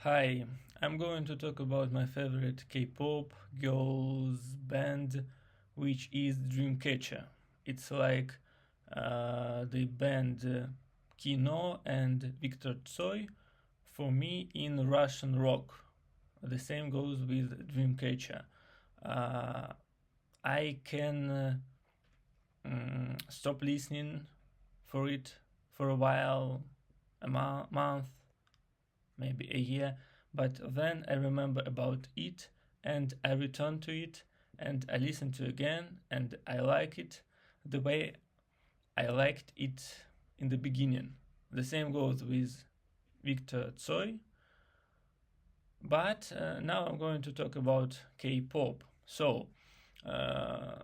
Hi, I'm going to talk about my favorite K-pop girls band, which is Dreamcatcher. It's like the band Kino and Victor Tsoi for me in Russian rock. The same goes with Dreamcatcher. Uh, I can stop listening for it for a while, a month, maybe a year, but then I remember about it and I return to it and I listen to it again and I like it the way I liked it in the beginning. The same goes with Victor Tsoi, but now I'm going to talk about K-pop. So, uh,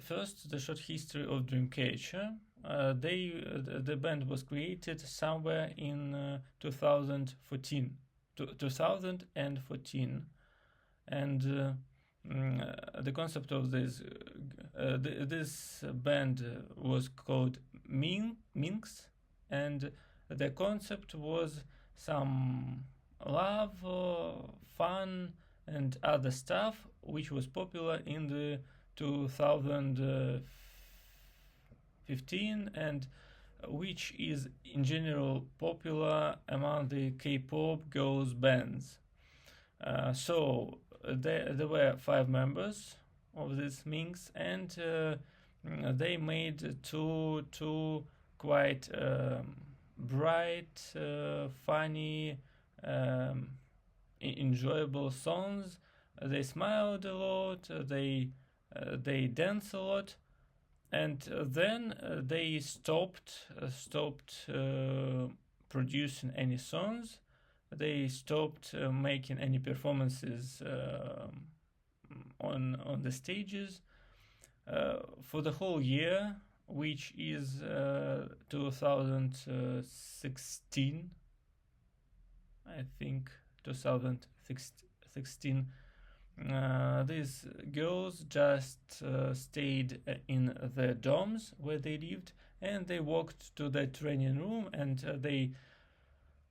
first, the short history of Dreamcatcher. The band was created somewhere in 2014, 2014, and the concept of this band was called Minx, and the concept was some love, fun, and other stuff which was popular in the 2015 and which is in general popular among the K-pop girls bands. There were 5 members of this mix, and they made two quite bright, funny, enjoyable songs. They smiled a lot. They dance a lot, and then they stopped producing any songs. They stopped making any performances on the stages for the whole year, which is 2016, I think 2016. These girls just stayed in their dorms where they lived, and they walked to the training room, and they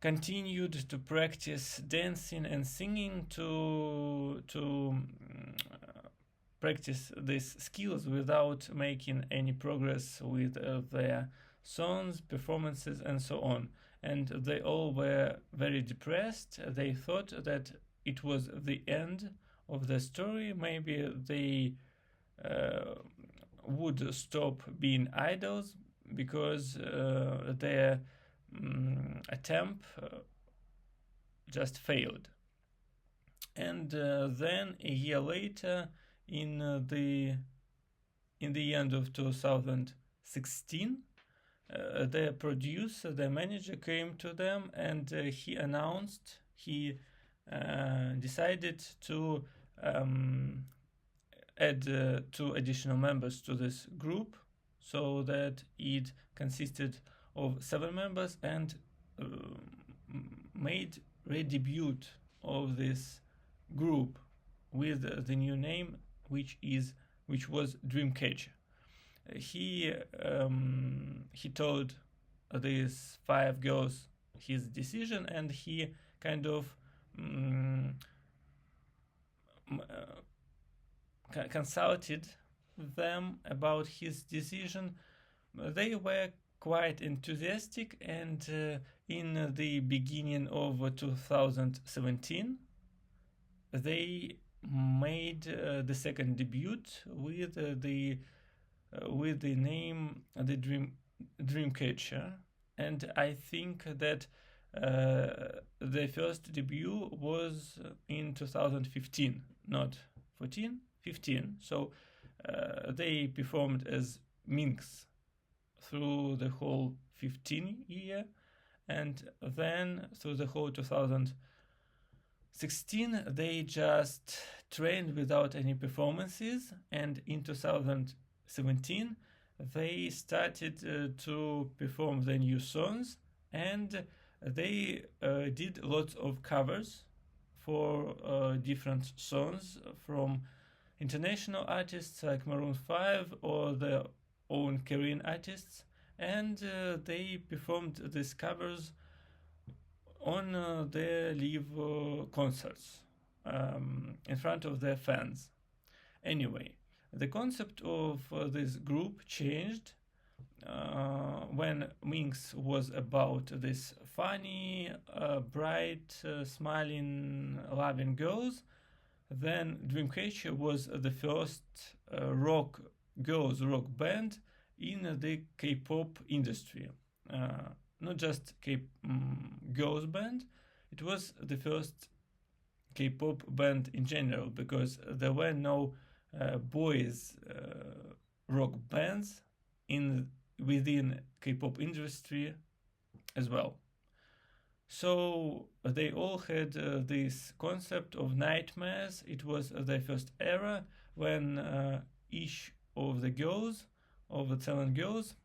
continued to practice dancing and singing to practice these skills without making any progress with their songs, performances, and so on. And they all were very depressed. They thought that it was the end of the story. Maybe they would stop being idols because their attempt just failed. And then a year later, in the end of 2016, their producer, their manager, came to them and he decided to add 2 additional members to this group, so that it consisted of 7 members, and made re-debut of this group with the new name, which was Dreamcatcher. He told these 5 girls his decision, and he kind of consulted them about his decision. They were quite enthusiastic, and in the beginning of 2017 they made the second debut with the name the Dreamcatcher, and I think that the first debut was in 2015, not 14, 15. So they performed as Minx through the whole 15 year, and then through the whole 2016 they just trained without any performances, and in 2017 they started to perform the new songs, and they did lots of covers for different songs from international artists like Maroon 5 or their own Korean artists, and they performed these covers on their live concerts in front of their fans. Anyway, the concept of this group changed when Minx was about this funny, bright, smiling, loving girls. Then Dreamcatcher was the first rock band in the K-pop industry. Not just girls band, it was the first K-pop band in general, because there were no boys rock bands within K-pop industry as well. So they all had this concept of nightmares. It was their first era when each of the girls, of the 7 girls,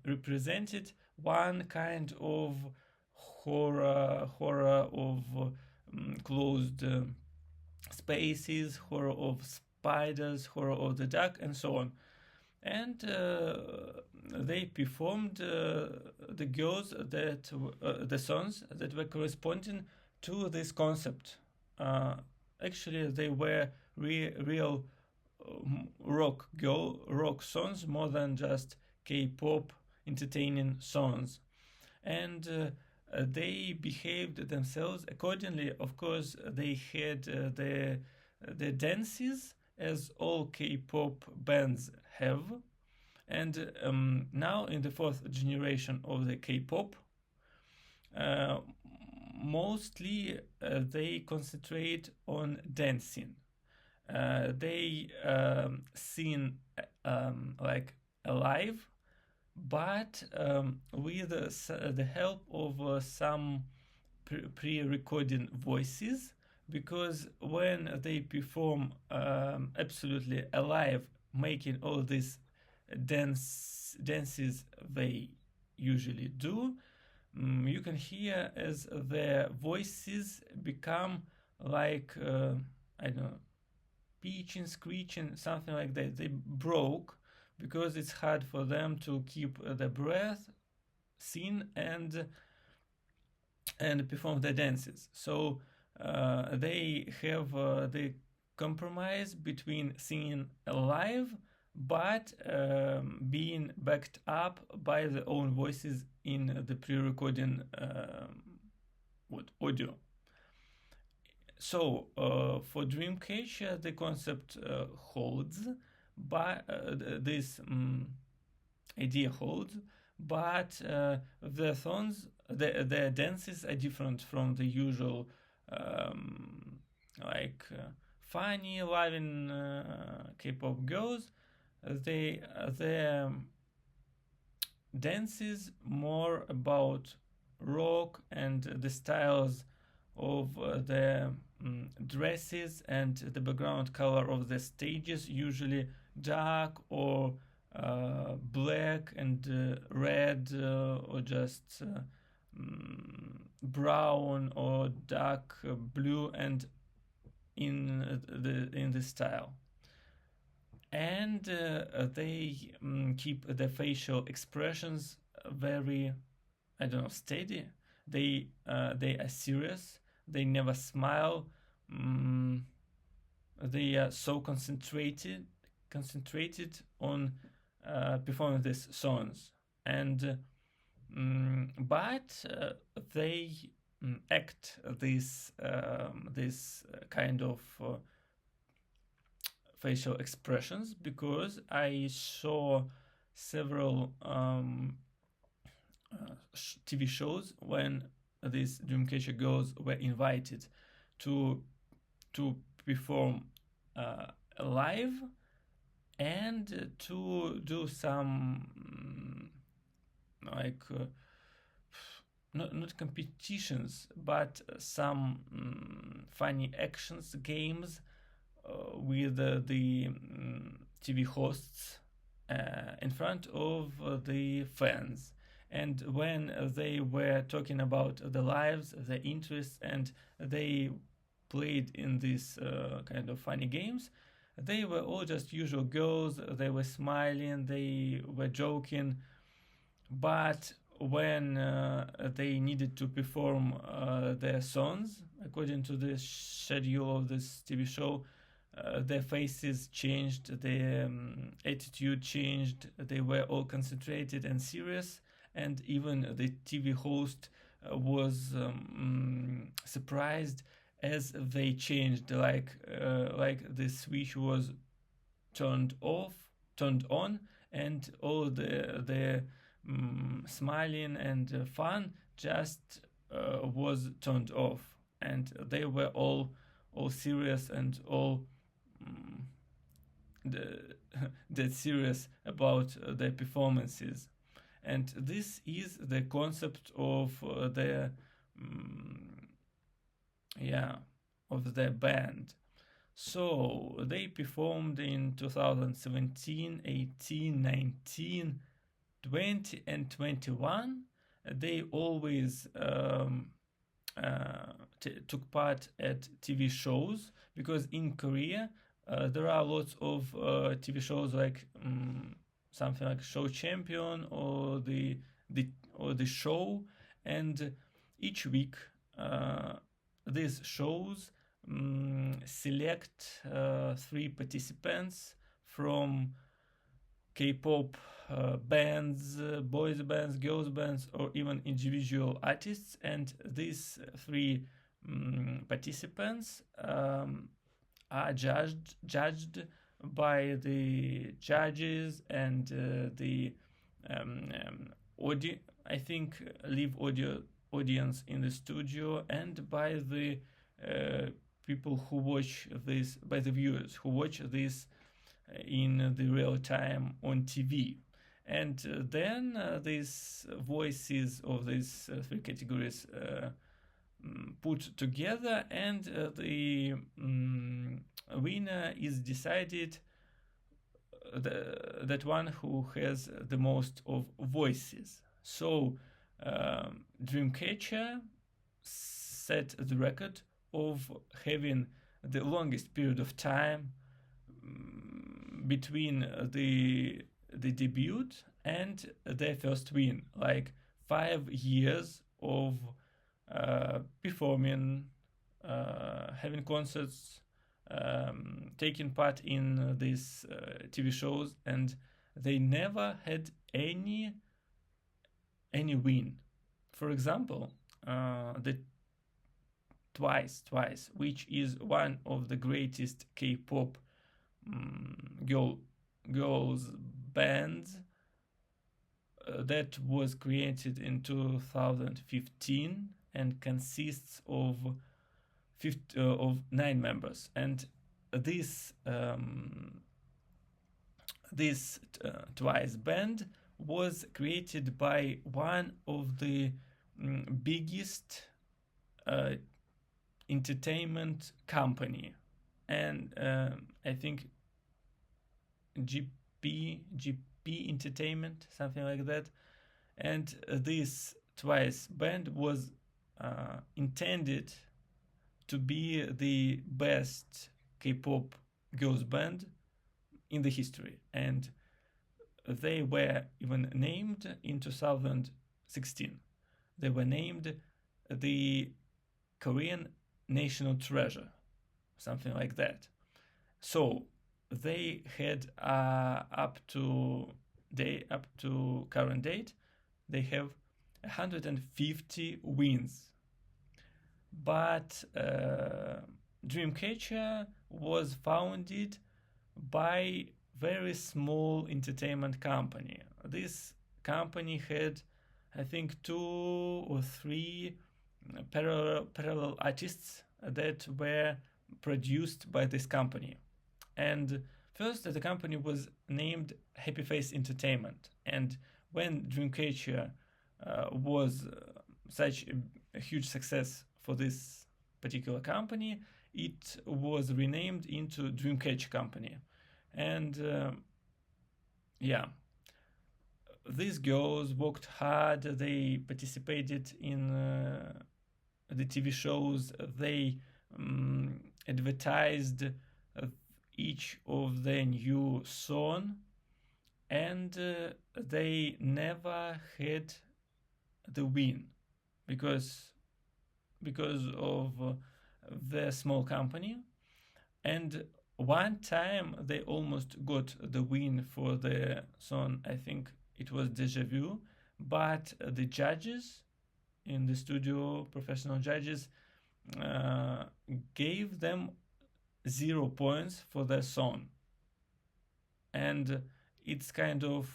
represented one kind of horror of closed spaces, horror of spiders, horror of the dark, and so on. And they performed the girls that the songs that were corresponding to this concept. Actually, they were real rock songs more than just K-pop entertaining songs, and they behaved themselves accordingly. Of course, they had the dances as all K-pop bands have, and now in the 4th generation of the K-pop, mostly they concentrate on dancing. They sing like alive, but with the help of some pre-recording voices, because when they perform absolutely alive, making all these dances they usually do, you can hear as their voices become like I don't know, pitching, screeching, something like that. They broke because it's hard for them to keep the breath, sing, and perform the dances. So they have the compromise between singing live but being backed up by their own voices in the pre-recording audio. So for Dreamcatcher, the concept holds, but this idea holds, but the songs, the dances are different from the usual funny, loving K-pop girls. The dances more about rock and the styles of the dresses and the background color of the stages, usually dark or black and red, or just brown or dark blue, and in the style. And they keep the facial expressions very, I don't know, steady. They are serious. They never smile. They are so concentrated on performing these songs, and but they act this kind of facial expressions, because I saw several TV shows when these Dreamcatcher girls were invited to perform live and to do some not competitions, but some funny actions, games with the TV hosts in front of the fans. And when they were talking about their lives, their interests, and they played in these kind of funny games, they were all just usual girls. They were smiling, they were joking. But when they needed to perform their songs according to the schedule of this TV show. Their faces changed, their attitude changed, they were all concentrated and serious, and even the TV host was surprised as they changed, like the switch was turned off, turned on, and all the smiling and fun just was turned off, and they were all serious and all that serious about their performances. And this is the concept of their yeah, of their band. So they performed in 2017, 18, 19, 20, and 21. They always took part at TV shows, because in Korea there are lots of TV shows like something like Show Champion or the show, and each week these shows select 3 participants from K-pop bands, boys bands, girls bands, or even individual artists, and these 3 participants are judged by the judges and the I think live audience in the studio, and by the people who watch this, by the viewers who watch this in the real time on TV. And then these voices of these 3 categories put together, and the winner is decided, that one who has the most of voices. So Dreamcatcher set the record of having the longest period of time between the debut and their first win, like 5 years of performing, having concerts, taking part in these TV shows, and they never had any win. For example, the Twice, which is one of the greatest K-pop girls bands, that was created in 2015 and consists of 9 members. And this Twice band was created by one of the biggest entertainment company, and I think GP Entertainment, something like that. And this Twice band was intended to be the best K-pop girls band in the history, and they were even named in 2016. They were named the Korean National Treasure, something like that. So they had up to current date, they have 150 wins. But Dreamcatcher was founded by very small entertainment company. This company had, I think, 2 or 3 parallel artists that were produced by this company. And first, the company was named Happy Face Entertainment. And when Dreamcatcher was such a huge success for this particular company, it was renamed into Dreamcatcher Company. And these girls worked hard. They participated in the TV shows. They advertised each of their new song, and they never had the win because of the small company. And one time they almost got the win for the song. I think it was Deja Vu, but the judges in the studio, professional judges, uh, gave them 0 points for their song. And it's kind of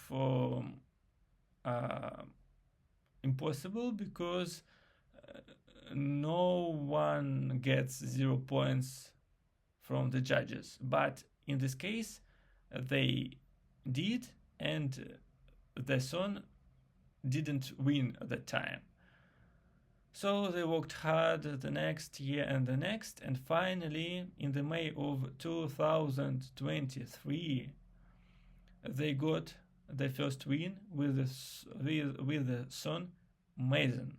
uh, impossible because no one gets 0 points from the judges. But in this case, they did, and the song didn't win at that time. So they worked hard the next year and the next, and finally, in the May of 2023, they got the first win with the song Maison,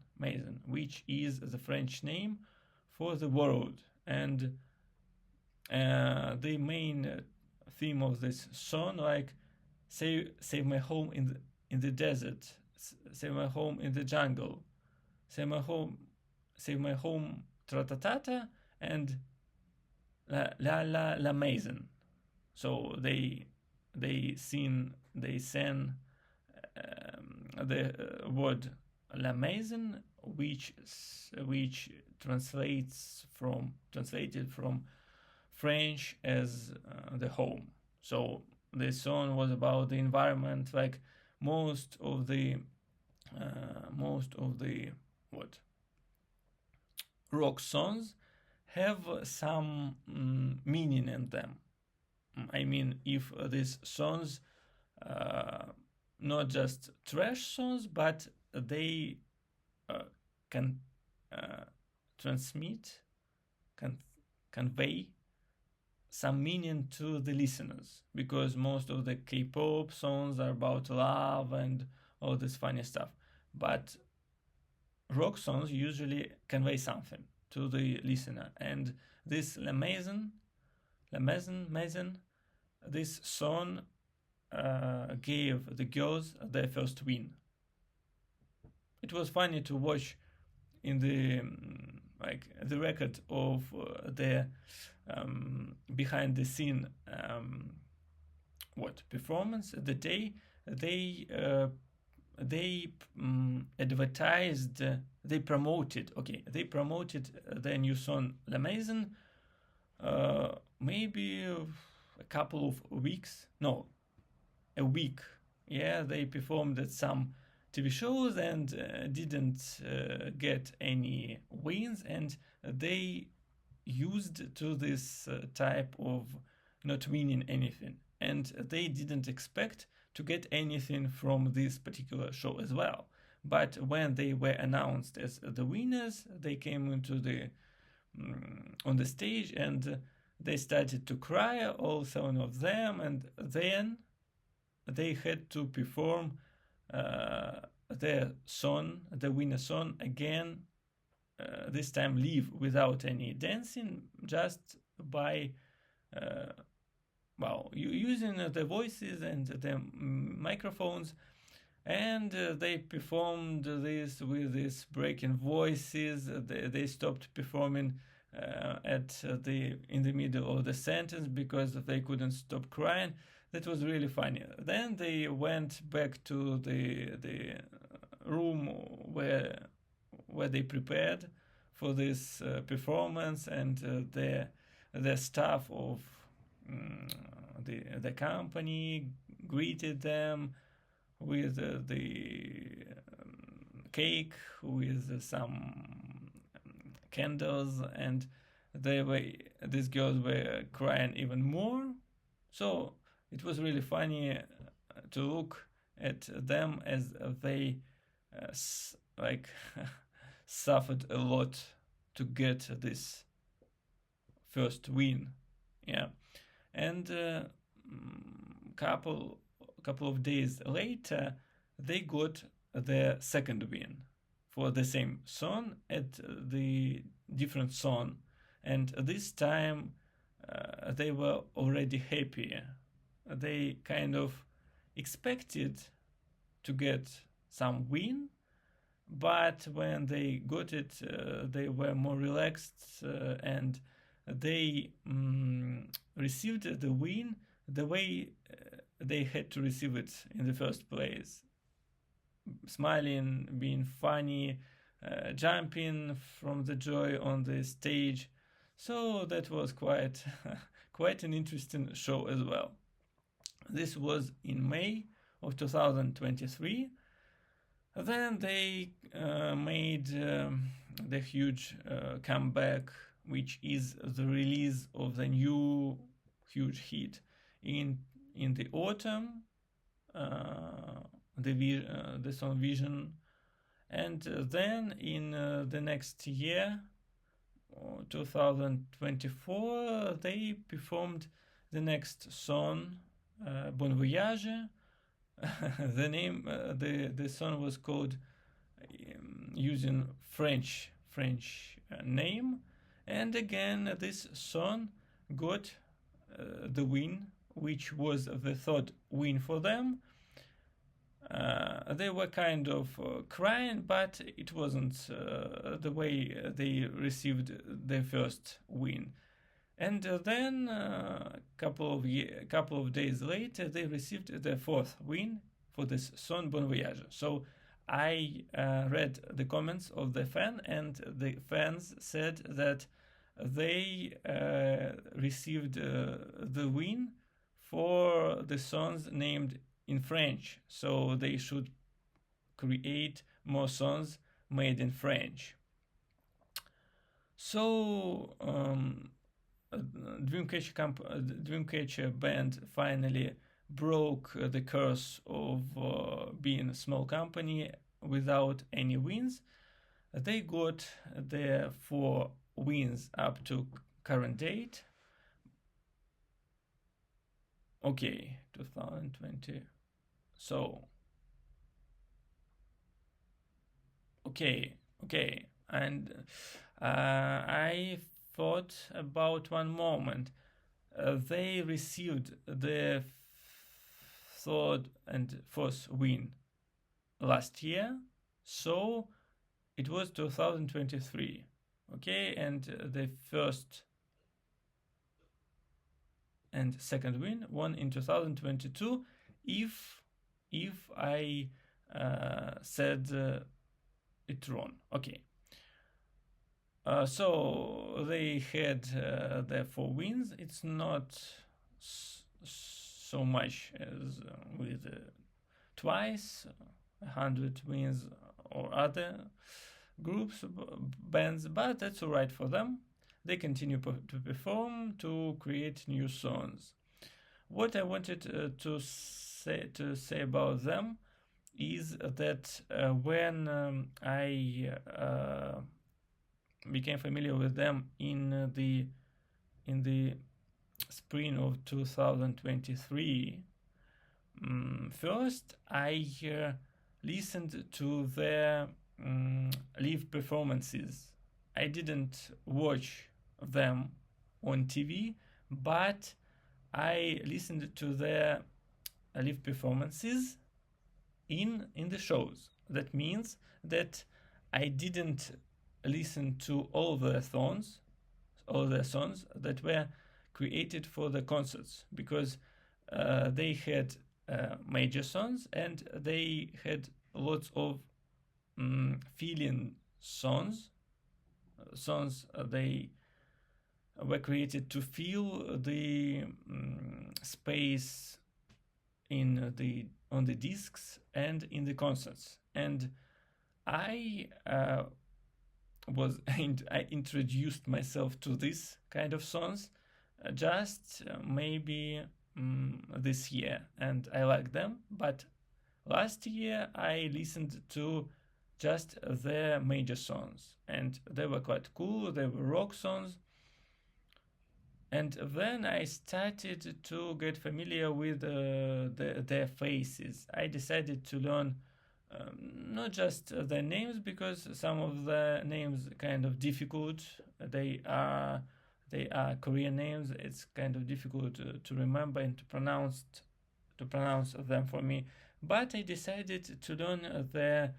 which is the French name for the world. And the main theme of this song, like save my home in the desert, save my home in the jungle, save my home, tra-ta-ta-ta, and la maison. So they sang the word la maison, which translated from French as the home. So the song was about the environment. Like most of the rock songs have some meaning in them. I mean, if these songs not just trash songs, but they can convey some meaning to the listeners, because most of the K-pop songs are about love and all this funny stuff, but rock songs usually convey something to the listener. And this La Maison, this song gave the girls their first win. It was funny to watch in the the record of the behind the scene performance. The day they advertised, they promoted their new song La Maison maybe a couple of weeks, no, a week. Yeah, they performed at some TV shows and didn't get any wins, and they used to this type of not winning anything, and they didn't expect to get anything from this particular show as well. But when they were announced as the winners, they came into the on the stage and they started to cry, all 7 of them, and then they had to perform their song, the winner song, again, this time live without any dancing, just by using the voices and the microphones. And they performed this with these breaking voices. They stopped performing in the middle of the sentence because they couldn't stop crying. That was really funny. Then they went back to the room where they prepared for this performance, and the staff of the company greeted them with the cake, with some candles, and these girls were crying even more. So it was really funny to look at them as they suffered a lot to get this first win. Yeah, and couple of days later, they got their second win for the same song at the different song, and this time they were already happy. They kind of expected to get some win, but when they got it, they were more relaxed, and they received the win the way they had to receive it in the first place, smiling, being funny, jumping from the joy on the stage. So that was quite quite an interesting show as well. This was in May of 2023. Then they made the huge comeback, which is the release of the new huge hit in the autumn, the song Vision, and then in the next year, 2024, they performed the next song, Bon Voyage. The song was called using French name, and again this song got the win, which was the third win for them. They were kind of crying, but it wasn't the way they received their first win. And then a couple of days later, they received their fourth win for this song Bon Voyage. So I read the comments of the fan, and the fans said that they received the win for the songs named in French. So they should create more songs made in French. So Dreamcatcher band finally broke the curse of being a small company without any wins. They got their 4 wins up to current date. Okay, 2020. So, okay, and I thought about one moment. They received the third and fourth win last year, so it was 2023. Okay, and the first and second won in 2022. If I said it wrong. Okay. So they had their 4 wins. It's not so much as with Twice, 100 wins or other groups, bands, but that's alright for them. They continue to perform, to create new songs. What I wanted to say about them is that when I became familiar with them in the spring of 2023, first I listened to their live performances. I didn't watch them on TV, but I listened to their live performances in the shows. That means that I didn't listen to all their songs that were created for the concerts, because they had major songs and they had lots of feeling songs. They were created to feel the space on the discs and in the concerts. And I introduced myself to this kind of songs just maybe this year, and I like them. But last year I listened to just their major songs, and they were quite cool. They were rock songs. And then I started to get familiar with their faces. I decided to learn not just their names, because some of the names are kind of difficult. They are Korean names. It's kind of difficult to remember and to pronounce them for me. But I decided to learn their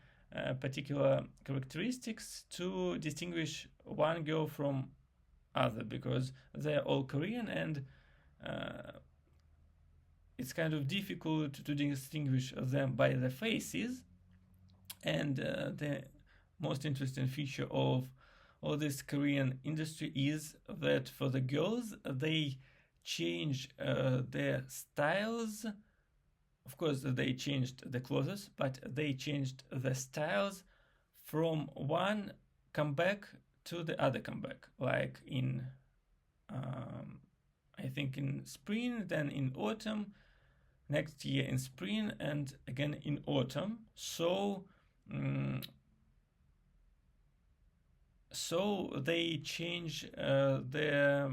particular characteristics to distinguish one girl from other, because they're all Korean, and it's kind of difficult to distinguish them by their faces. And the most interesting feature of all this Korean industry is that for the girls, they change their styles. Of course, they changed the clothes, but they changed the styles from one comeback to the other comeback. Like in, I think in spring, then in autumn, next year in spring, and again in autumn. So they change their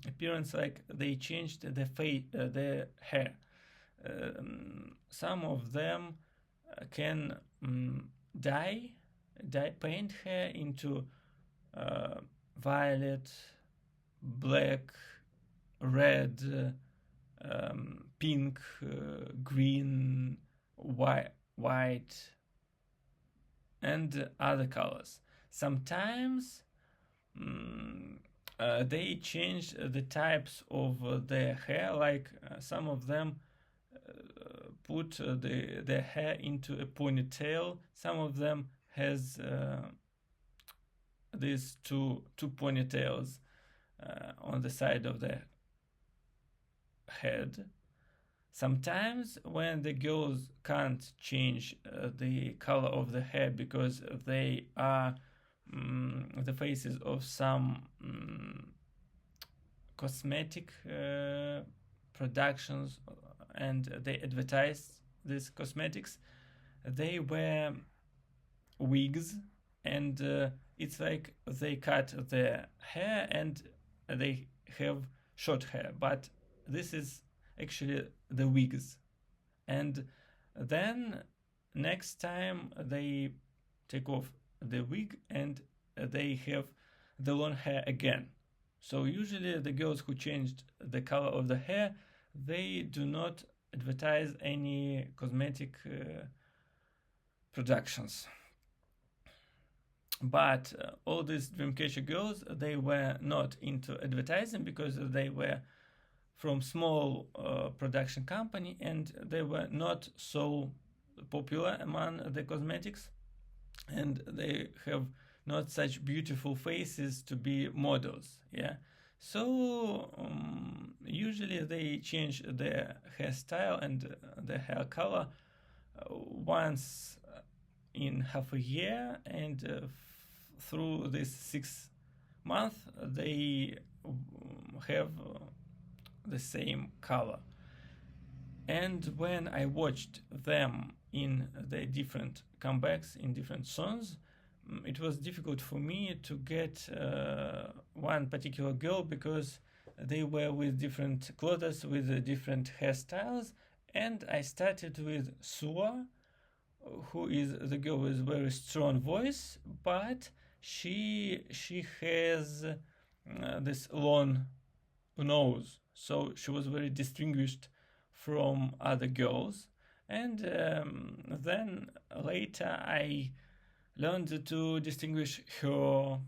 appearance, like they changed the face, the hair. Some of them can paint hair into violet, black, red, pink, green, white, and other colors. Sometimes they change the types of their hair, like some of them put their hair into a ponytail. Some of them has these two ponytails on the side of the head. Sometimes when the girls can't change the color of the hair because they are the faces of some cosmetic productions, and they advertise these cosmetics, they wear wigs, and it's like they cut their hair and they have short hair, but this is actually the wigs. And then next time they take off the wig and they have the long hair again. So usually the girls who changed the color of the hair, they do not advertise any cosmetic productions. But all these Dreamcatcher girls, they were not into advertising because they were from small production company, and they were not so popular among the cosmetics, and they have not such beautiful faces to be models. Yeah, so usually they change their hairstyle and the hair color once in half a year, and through this 6 months they have the same color. And when I watched them in the different comebacks in different songs, it was difficult for me to get one particular girl because they were with different clothes, with different hairstyles. And I started with Sua, who is the girl with very strong voice, but she has this long nose, so she was very distinguished from other girls. And then later I learned to distinguish her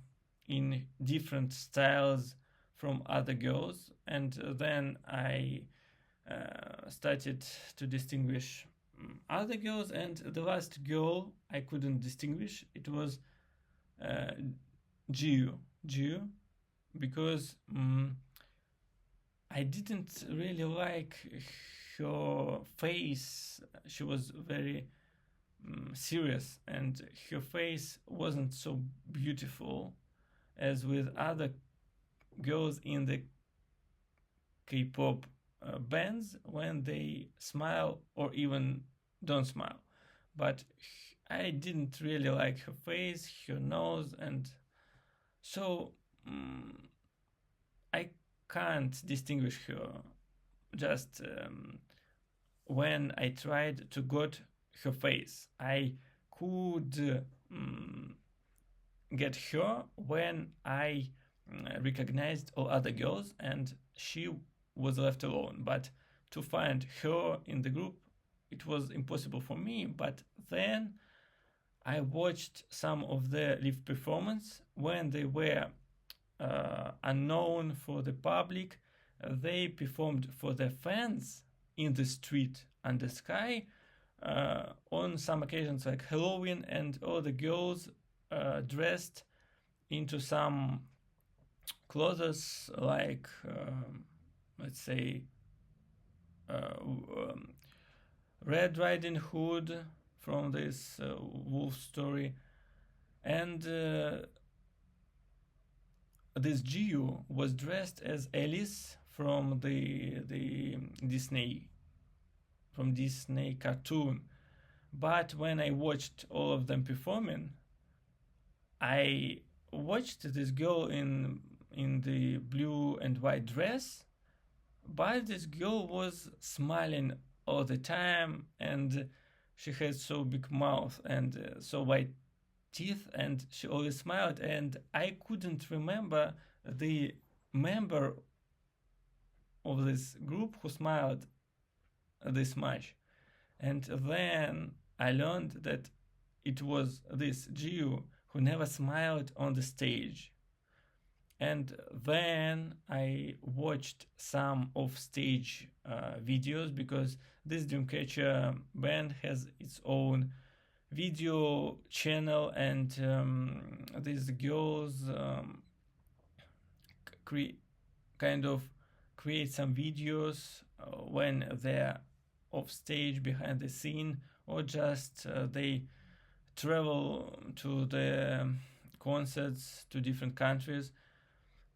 in different styles from other girls, and then I started to distinguish other girls, and the last girl I couldn't distinguish. It was Jiu, because I didn't really like her face. She was very serious, and her face wasn't so beautiful as with other girls in the K-pop bands when they smile or even don't smile. But I didn't really like her face, her nose, and so I can't distinguish her. Just when I tried to get her face, I could get her when I recognized all other girls and she was left alone. But to find her in the group, it was impossible for me. But then I watched some of their live performance when they were unknown for the public. They performed for their fans in the street under sky on some occasions like Halloween, and all the girls dressed into some clothes like let's say Red Riding Hood from this wolf story, and this Jiu was dressed as Alice from the Disney cartoon. But when I watched all of them performing, I watched this girl in the blue and white dress, but this girl was smiling all the time, and she had so big mouth and so white teeth, and she always smiled, and I couldn't remember the member of this group who smiled this much. And then I learned that it was this Jiu who never smiled on the stage. And then I watched some off-stage videos, because this Dreamcatcher band has its own video channel, and these girls kind of create some videos when they're off stage behind the scene, or just they travel to the concerts to different countries.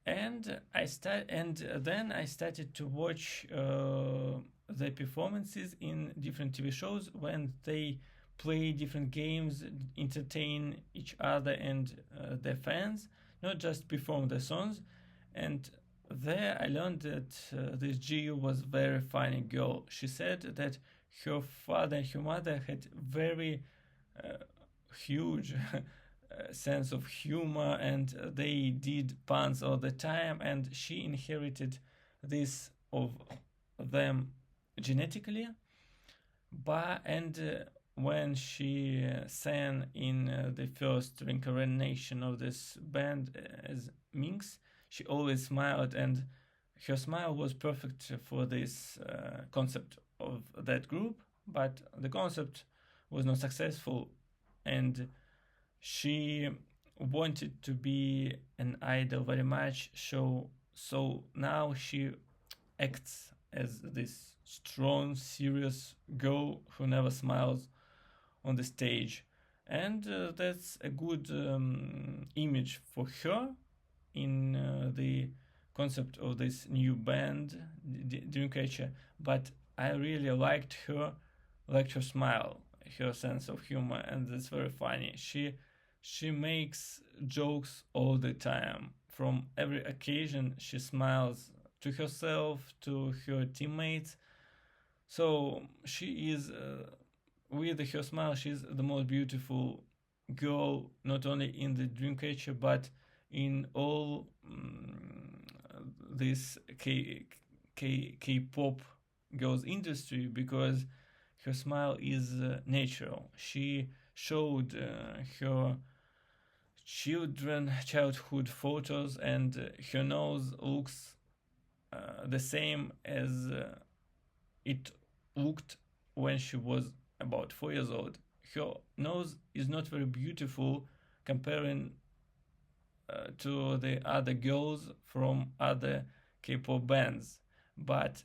And then I started to watch the performances in different TV shows when they play different games, entertain each other and their fans, not just perform the songs. And there I learned that this Jiu was very funny girl. She said that her father and her mother had very huge sense of humor, and they did puns all the time, and she inherited this of them genetically. When she sang in the first reincarnation of this band as Minx, she always smiled, and her smile was perfect for this concept of that group. But the concept was not successful, and she wanted to be an idol very much. So now she acts as this strong, serious girl who never smiles on the stage, and that's a good image for her in the concept of this new band, Dreamcatcher. But I really liked her smile, her sense of humor, and it's very funny. She makes jokes all the time. From every occasion, she smiles to herself, to her teammates. So she is, with her smile, she's the most beautiful girl, not only in the Dreamcatcher, but in all this K-pop girls industry, because her smile is natural. She showed her childhood photos, and her nose looks the same as it looked when she was about 4 years old. Her nose is not very beautiful comparing to the other girls from other K-pop bands, but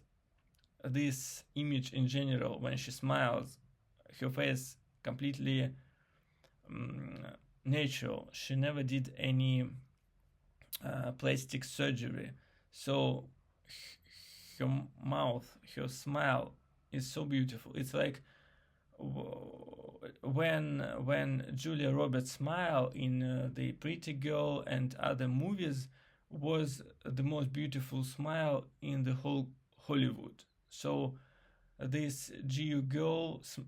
this image in general, when she smiles, her face completely natural. She never did any plastic surgery, so her mouth, her smile is so beautiful. It's like when Julia Roberts' smile in The Pretty Girl and other movies was the most beautiful smile in the whole Hollywood. So this Jiu girl's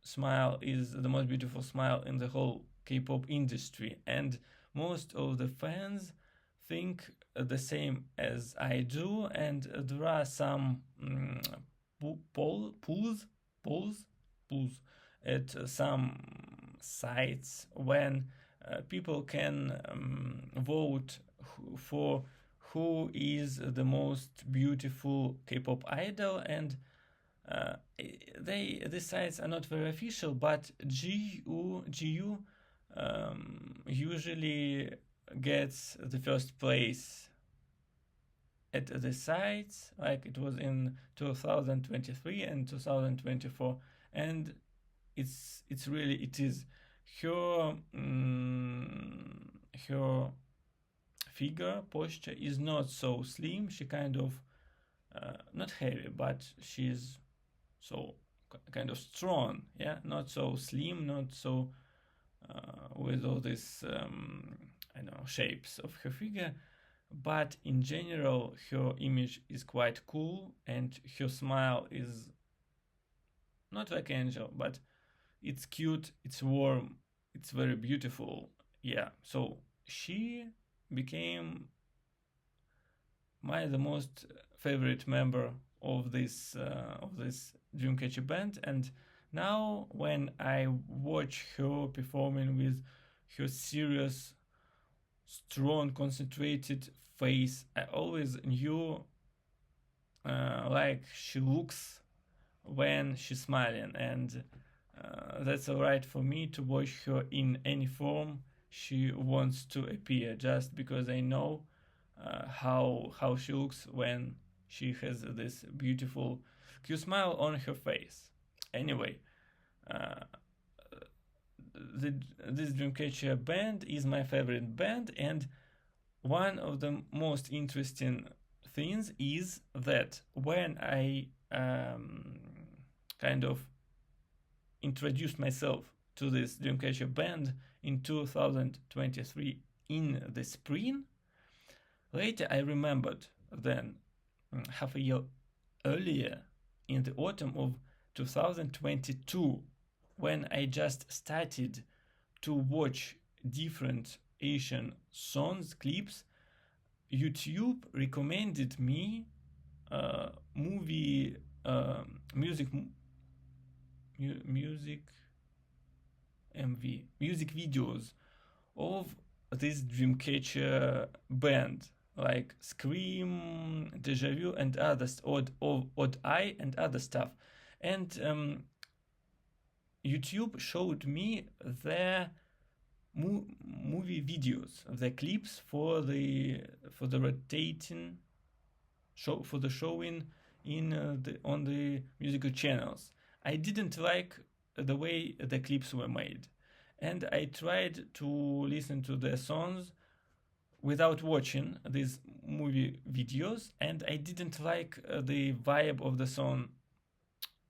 smile is the most beautiful smile in the whole K-pop industry, and most of the fans think the same as I do. And there are some polls at some sites when people can vote for who is the most beautiful K-pop idol, and these sites are not very official, but GU usually gets the first place at the sites, like it was in 2023 and 2024, and it's really, it is her her figure posture is not so slim. She kind of not heavy, but she's so kind of strong, yeah, not so slim, not so with all these I don't know, shapes of her figure. But in general, her image is quite cool, and her smile is not like angel, but it's cute, it's warm, it's very beautiful. Yeah, so she became the most favorite member of this Dreamcatcher band, and now when I watch her performing with her serious, strong, concentrated face, I always knew like she looks when she's smiling, and that's alright for me to watch her in any form she wants to appear, just because I know how she looks when she has this beautiful cute smile on her face. Anyway, uh, this Dreamcatcher band is my favorite band, and one of the most interesting things is that when I kind of introduced myself to this Dreamcatcher band in 2023 in the spring, later I remembered then half a year earlier in the autumn of 2022, when I just started to watch different Asian songs clips, YouTube recommended me movie music music videos of this Dreamcatcher band, like Scream, Deja Vu, and others, Odd Eye, and other stuff. And YouTube showed me their movie videos, the clips for the rotating show, for the showing in on the musical channels. I didn't like the way the clips were made, and I tried to listen to the songs without watching these movie videos, and I didn't like the vibe of the song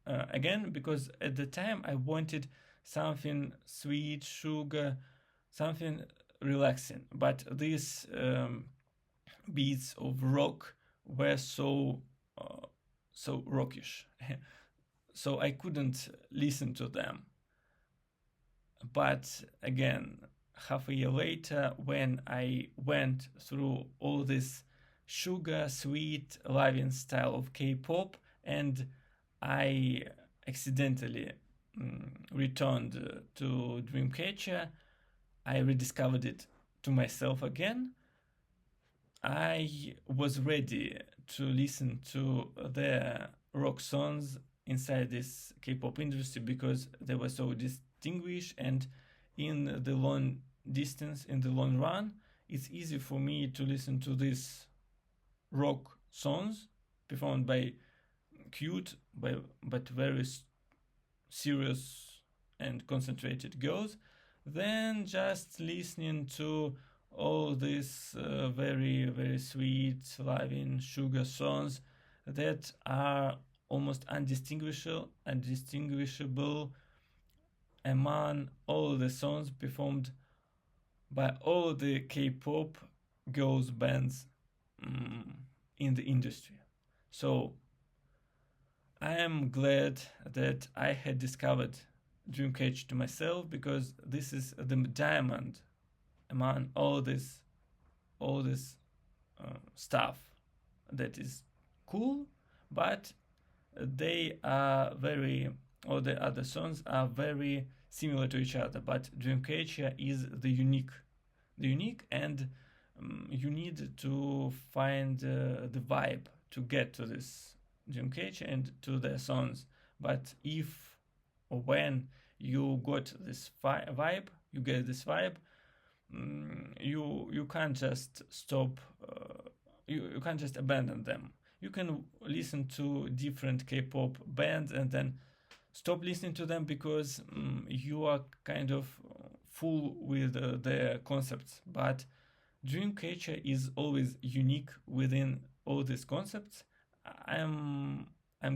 again, because at the time I wanted something sweet, sugar, something relaxing, but these beats of rock were so rockish, so I couldn't listen to them. But again, half a year later, when I went through all this sugar, sweet, loving style of K-pop, and I accidentally returned to Dreamcatcher, I rediscovered it to myself again. I was ready to listen to the rock songs inside this K-pop industry because they were so distinguished, and in the long distance, in the long run, it's easy for me to listen to these rock songs performed by cute but very serious and concentrated girls than just listening to all these very, very sweet, loving sugar songs that are almost undistinguishable among all the songs performed by all the K-pop girls bands in the industry. So I am glad that I had discovered Dreamcatcher to myself, because this is the diamond among all this stuff that is cool, but they are very, all the other songs are very similar to each other, but Dreamcatcher is the unique, and you need to find the vibe to get to this Dreamcatcher and to the songs. But if or when you got this vibe, you get this vibe, you can't just stop. You can't just abandon them. You can listen to different K-pop bands and then stop listening to them because you are kind of full with their concepts. But Dreamcatcher is always unique within all these concepts. I'm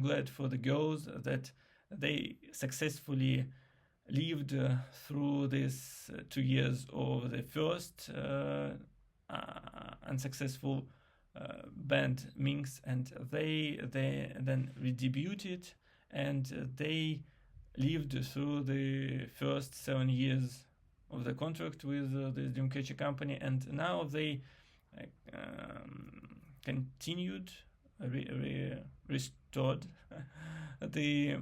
glad for the girls that they successfully lived through these 2 years of the first unsuccessful band Minx, and they then redebuted, and they lived through the first 7 years of the contract with the Dreamcatcher company, and now they continued, restored the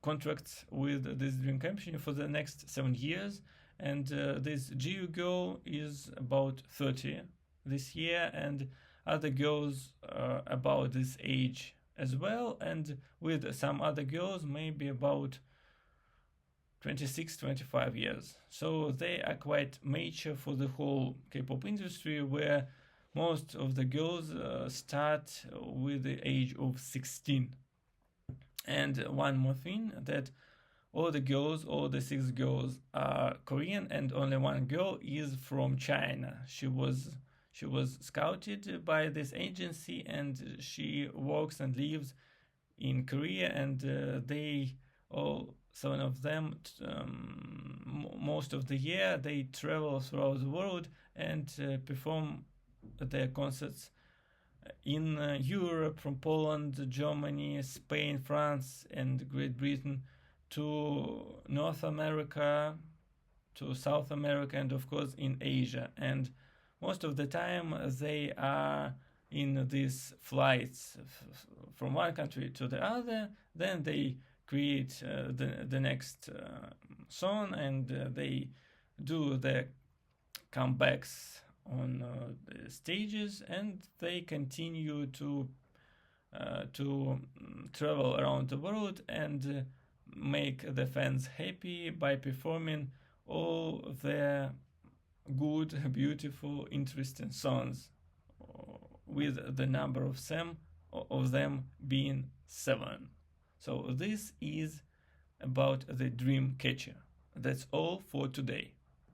contracts with this dream company for the next 7 years. And this GU girl is about 30 this year, and other girls about this age as well, and with some other girls maybe about 26-25 years. So they are quite mature for the whole K-pop industry, where most of the girls start with the age of 16. And one more thing, that all the 6 girls are Korean, and only one girl is from China. She was scouted by this agency, and she works and lives in Korea, and they all 7 of them most of the year they travel throughout the world and perform their concerts in Europe, from Poland, Germany, Spain, France, and Great Britain, to North America, to South America, and of course in Asia. And most of the time they are in these flights from one country to the other. Then they create the next song, and they do their comebacks on the stages, and they continue to travel around the world and make the fans happy by performing all their good, beautiful, interesting songs, with the number of them being 7. So this is about the Dreamcatcher. That's all for today.